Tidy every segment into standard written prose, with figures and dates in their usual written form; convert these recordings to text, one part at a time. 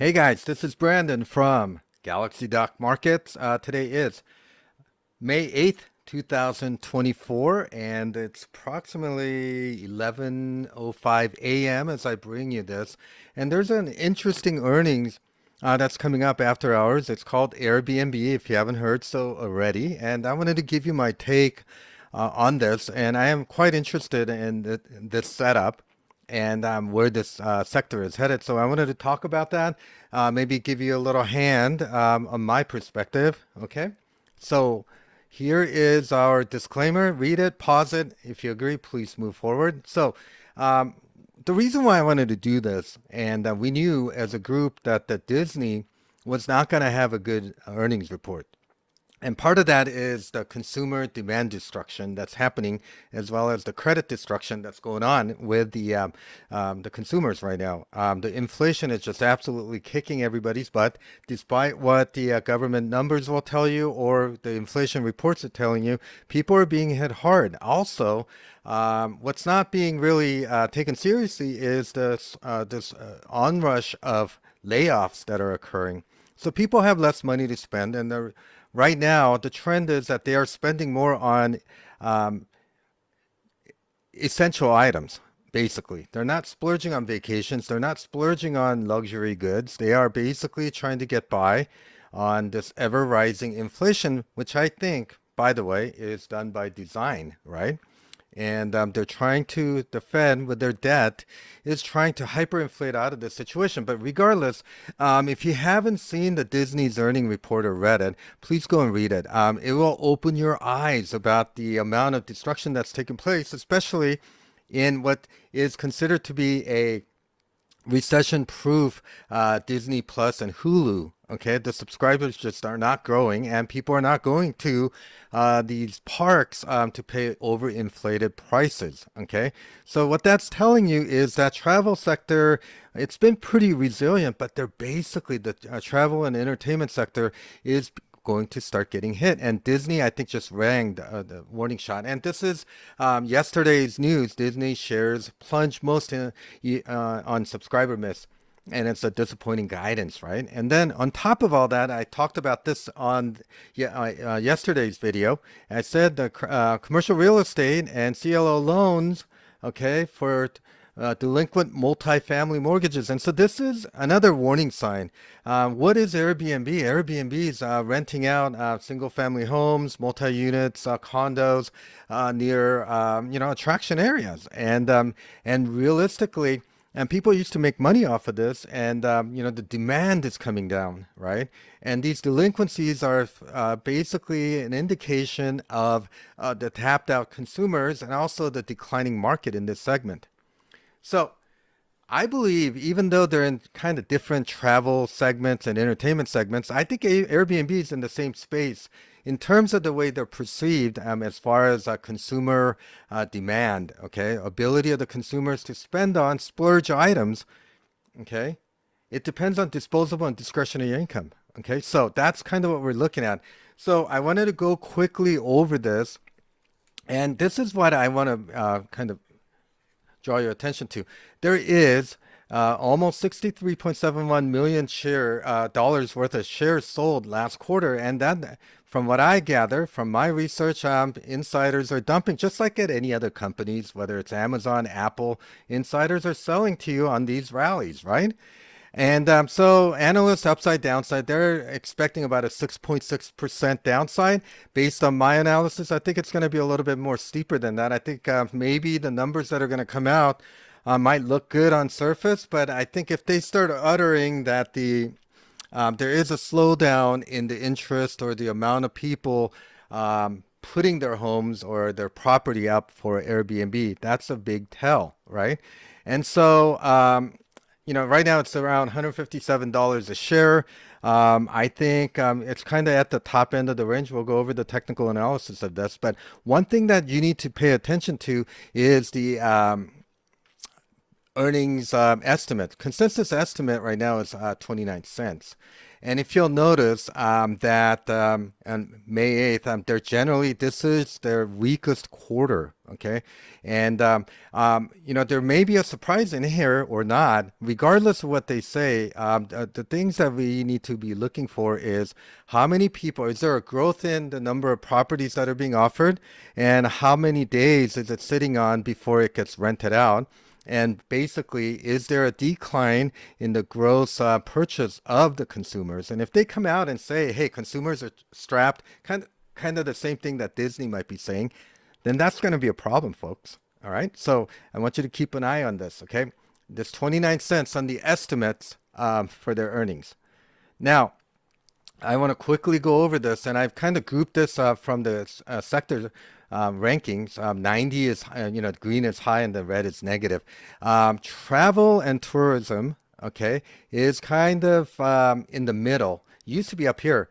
Hey guys, this is Brandon from Galaxy Dock Markets. Today is May 8th, 2024, and it's approximately 11:05 a.m. as I bring you this. And there's an interesting earnings that's coming up after hours. It's called Airbnb, if you haven't heard so already. And I wanted to give you my take on this, and I am quite interested in this setup and where this sector is headed. So I wanted to talk about that, maybe give you a little hand on my perspective. Okay. So here is our disclaimer. Read it, pause it. If you agree, please move forward. So um, the reason why I wanted to do this, and we knew as a group that the Disney was not going to have a good earnings report. And part of that is the consumer demand destruction that's happening, as well as the credit destruction that's going on with the consumers right now. The inflation is just absolutely kicking everybody's butt, despite what the government numbers will tell you or the inflation reports are telling you. People are being hit hard. Also, what's not being really taken seriously is this onrush of layoffs that are occurring. So people have less money to spend, and right now the trend is that they are spending more on um, essential items. Basically, they're not splurging on vacations. They're not splurging on luxury goods. They are basically trying to get by on this ever rising inflation, which I think, by the way, is done by design, right? And they're trying to, the Fed with their debt is trying to hyperinflate out of this situation. But regardless, if you haven't seen the Disney's earning report or read it, please go and read it. It will open your eyes about the amount of destruction that's taken place, especially in what is considered to be a recession-proof Disney Plus and Hulu. Okay, the subscribers just are not growing, and people are not going to these parks to pay overinflated prices. Okay, so what that's telling you is that travel sector, it's been pretty resilient, but they're basically the travel and entertainment sector is going to start getting hit. And Disney, I think, just rang the warning shot. And this is yesterday's news. Disney shares plunged most on subscriber miss. And it's a disappointing guidance, right? And then on top of all that, I talked about this on yesterday's video. I said the commercial real estate and CLO loans, okay, for delinquent multifamily mortgages. And so this is another warning sign. What is Airbnb? Airbnb is renting out single family homes, multi-units, condos near attraction areas. And realistically, and people used to make money off of this, and the demand is coming down, right? And these delinquencies are basically an indication of the tapped out consumers and also the declining market in this segment. So I believe, even though they're in kind of different travel segments and entertainment segments, I think Airbnb is in the same space in terms of the way they're perceived as far as consumer demand, okay? Ability of the consumers to spend on splurge items, okay? It depends on disposable and discretionary income, okay? So that's kind of what we're looking at. So I wanted to go quickly over this, and this is what I want to kind of draw your attention to. There is almost 63.71 million dollars worth of shares sold last quarter, and that, from what I gather from my research, insiders are dumping just like at any other companies, whether it's Amazon, Apple. Insiders are selling to you on these rallies, right? And so analysts upside downside, they're expecting about a 6.6% downside. Based on my analysis, I think it's going to be a little bit more steeper than that. I think maybe the numbers that are going to come out might look good on surface, but I think if they start uttering that there is a slowdown in the interest or the amount of people putting their homes or their property up for Airbnb, that's a big tell, right? And so right now it's around $157 a share. I think it's kind of at the top end of the range. We'll go over the technical analysis of this. But one thing that you need to pay attention to is the earnings estimate. Consensus estimate right now is 29 cents. And if you'll notice that on May 8th, this is their weakest quarter, okay? And, there may be a surprise in here or not. Regardless of what they say, the things that we need to be looking for is how many people, is there a growth in the number of properties that are being offered? And how many days is it sitting on before it gets rented out? And basically, is there a decline in the gross purchase of the consumers? And if they come out and say, hey, consumers are strapped, kind of the same thing that Disney might be saying, then that's going to be a problem, folks. All right. So I want you to keep an eye on this. Okay. This 29 cents on the estimates for their earnings. Now, I want to quickly go over this, and I've kind of grouped this from the sector rankings. 90 is, green is high and the red is negative. Travel and tourism, okay, is kind of in the middle. Used to be up here.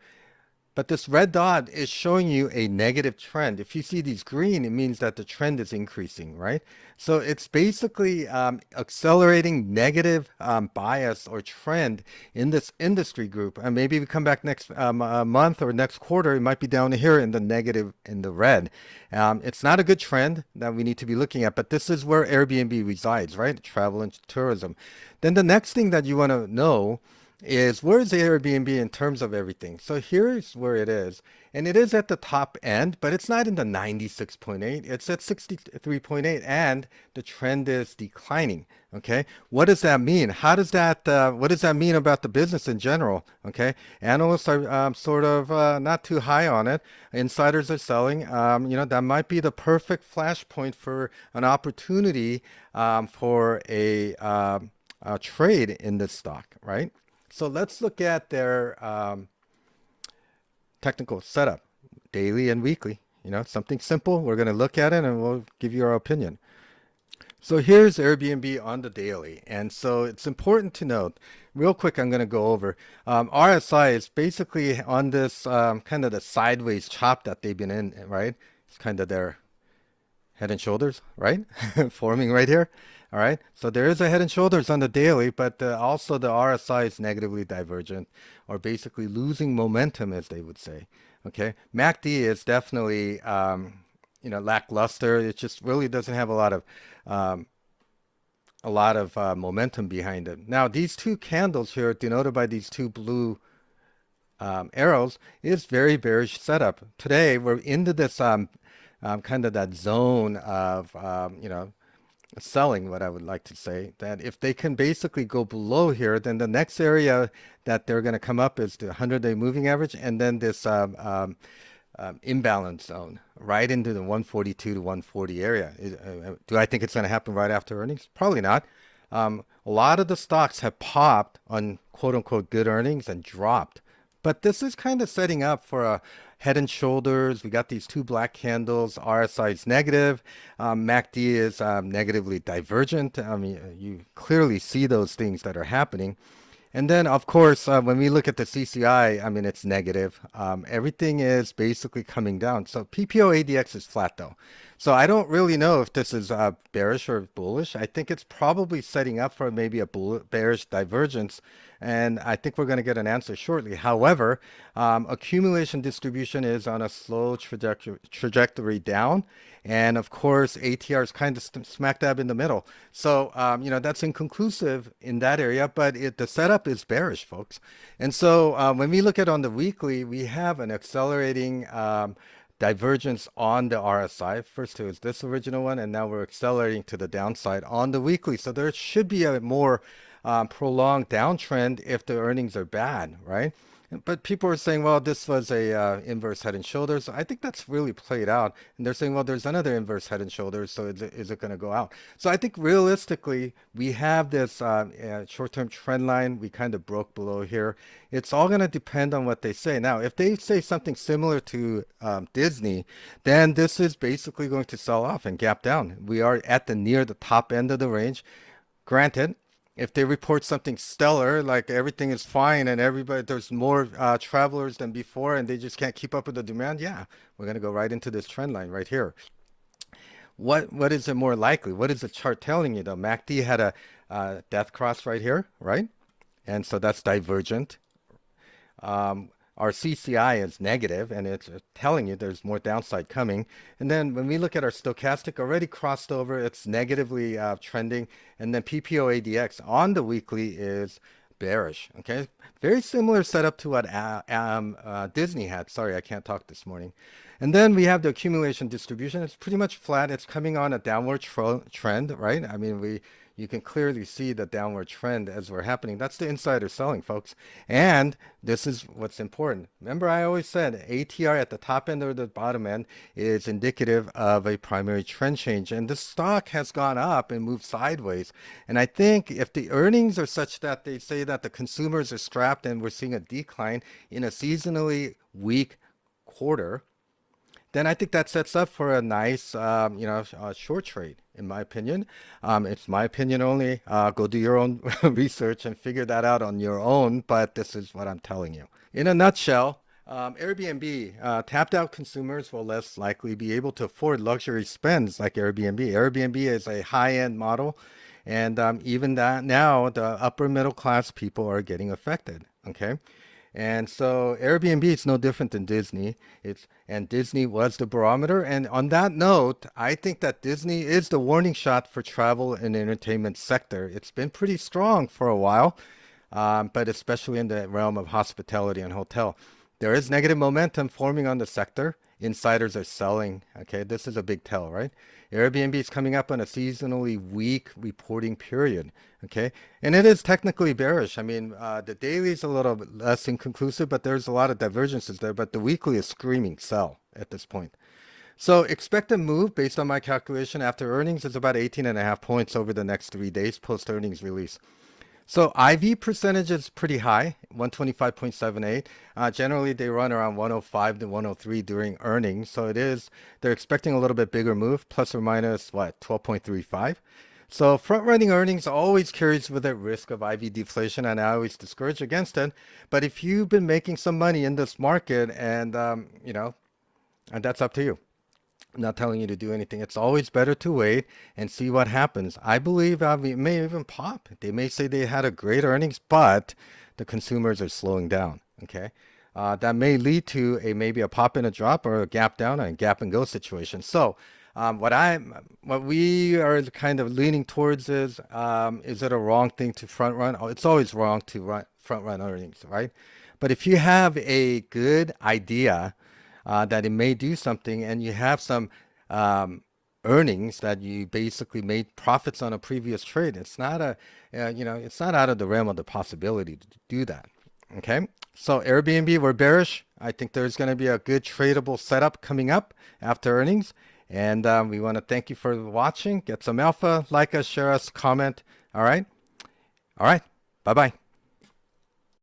But this red dot is showing you a negative trend. If you see these green, it means that the trend is increasing, right? So it's basically accelerating negative bias or trend in this industry group. And maybe we come back next month or next quarter, it might be down here in the negative in the red. It's not a good trend that we need to be looking at, but this is where Airbnb resides, right? Travel and tourism. Then the next thing that you want to know is where is the Airbnb in terms of everything? So here's where it is. And it is at the top end, but it's not in the 96.8. It's at 63.8 and the trend is declining. Okay. What does that mean? What does that mean about the business in general? Okay. Analysts are sort of not too high on it. Insiders are selling. That might be the perfect flashpoint for an opportunity for a trade in this stock, right? So let's look at their technical setup, daily and weekly. Something simple. We're going to look at it and we'll give you our opinion. So here's Airbnb on the daily. And so it's important to note, real quick, I'm going to go over. RSI is basically on this kind of the sideways chop that they've been in, right? It's kind of their head and shoulders, right? Forming right here. All right. So there is a head and shoulders on the daily, but also the RSI is negatively divergent or basically losing momentum, as they would say. Okay. MACD is definitely, lackluster. It just really doesn't have a lot of momentum behind it. Now, these two candles here, denoted by these two blue arrows, is very bearish setup. Today, we're into this kind of that zone of, selling, what I would like to say, that if they can basically go below here, then the next area that they're going to come up is the 100-day moving average, and then this imbalance zone right into the 142 to 140 area. Do I think it's going to happen right after earnings? Probably not. A lot of the stocks have popped on quote unquote good earnings and dropped. But this is kind of setting up for a head and shoulders. We got these two black candles. RSI is negative. MACD is negatively divergent. I mean, you clearly see those things that are happening. And then, of course, when we look at the CCI, I mean, it's negative. Everything is basically coming down. So PPO ADX is flat, though. So I don't really know if this is bearish or bullish. I think it's probably setting up for maybe a bearish divergence. And I think we're going to get an answer shortly. However, accumulation distribution is on a slow trajectory down. And of course, ATR is kind of smack dab in the middle. So, that's inconclusive in that area, but the setup is bearish, folks. And so when we look at on the weekly, we have an accelerating divergence on the RSI. First it was this original one, and now we're accelerating to the downside on the weekly. So there should be a more prolonged downtrend if the earnings are bad, right? But people are saying, well, this was a inverse head and shoulders. I think that's really played out. And they're saying, well, there's another inverse head and shoulders. So is it going to go out? So I think realistically, we have this short-term trend line. We kind of broke below here. It's all going to depend on what they say. Now, if they say something similar to Disney, then this is basically going to sell off and gap down. We are at near the top end of the range. Granted, if they report something stellar, like everything is fine and there's more travelers than before and they just can't keep up with the demand, yeah, we're going to go right into this trend line right here. What is it more likely? What is the chart telling you though? MACD had death cross right here, right? And so that's divergent. Our CCI is negative, and it's telling you there's more downside coming. And then when we look at our stochastic, already crossed over, it's negatively trending. And then PPO ADX on the weekly is bearish. Okay, very similar setup to what Disney had. Sorry, I can't talk this morning. And then we have the accumulation distribution. It's pretty much flat. It's coming on a downward trend, right? I mean, you can clearly see the downward trend as we're happening. That's the insider selling, folks. And this is what's important. Remember, I always said ATR at the top end or the bottom end is indicative of a primary trend change. And the stock has gone up and moved sideways. And I think if the earnings are such that they say that the consumers are strapped and we're seeing a decline in a seasonally weak quarter, then I think that sets up for a nice, short trade, in my opinion. It's my opinion only. Go do your own research and figure that out on your own, but this is what I'm telling you. In a nutshell, Airbnb, tapped out consumers will less likely be able to afford luxury spends like Airbnb. Airbnb is a high-end model, and even that now, the upper middle class people are getting affected. Okay. And so Airbnb is no different than Disney. And Disney was the barometer. And on that note, I think that Disney is the warning shot for travel and entertainment sector. It's been pretty strong for a while, but especially in the realm of hospitality and hotel. There is negative momentum forming on the sector. Insiders are selling. Okay, this is a big tell, right? Airbnb is coming up on a seasonally weak reporting period. Okay, and it is technically bearish. I mean, the daily is a little bit less inconclusive, but there's a lot of divergences there. But the weekly is screaming sell at this point. So expect a move based on my calculation after earnings is about 18.5 points over the next 3 days post earnings release. So IV percentage is pretty high, 125.78. Generally, they run around 105 to 103 during earnings. So they're expecting a little bit bigger move, plus or minus, 12.35. So front running earnings always carries with it risk of IV deflation, and I always discourage against it. But if you've been making some money in this market, and and that's up to you. I'm not telling you to do anything. It's always better to wait and see what happens. I believe it may even pop. They may say they had a great earnings, but the consumers are slowing down. Okay, that may lead to maybe a pop and a drop or a gap down and gap and go situation. So what we are kind of leaning towards is it a wrong thing to front run? Oh, it's always wrong to front run earnings, right? But if you have a good idea that it may do something, and you have some earnings that you basically made profits on a previous trade, it's not it's not out of the realm of the possibility to do that. Okay, so Airbnb, we're bearish. I think there's going to be a good tradable setup coming up after earnings, and we want to thank you for watching. Get some alpha, like us, share us, comment. All right, bye bye.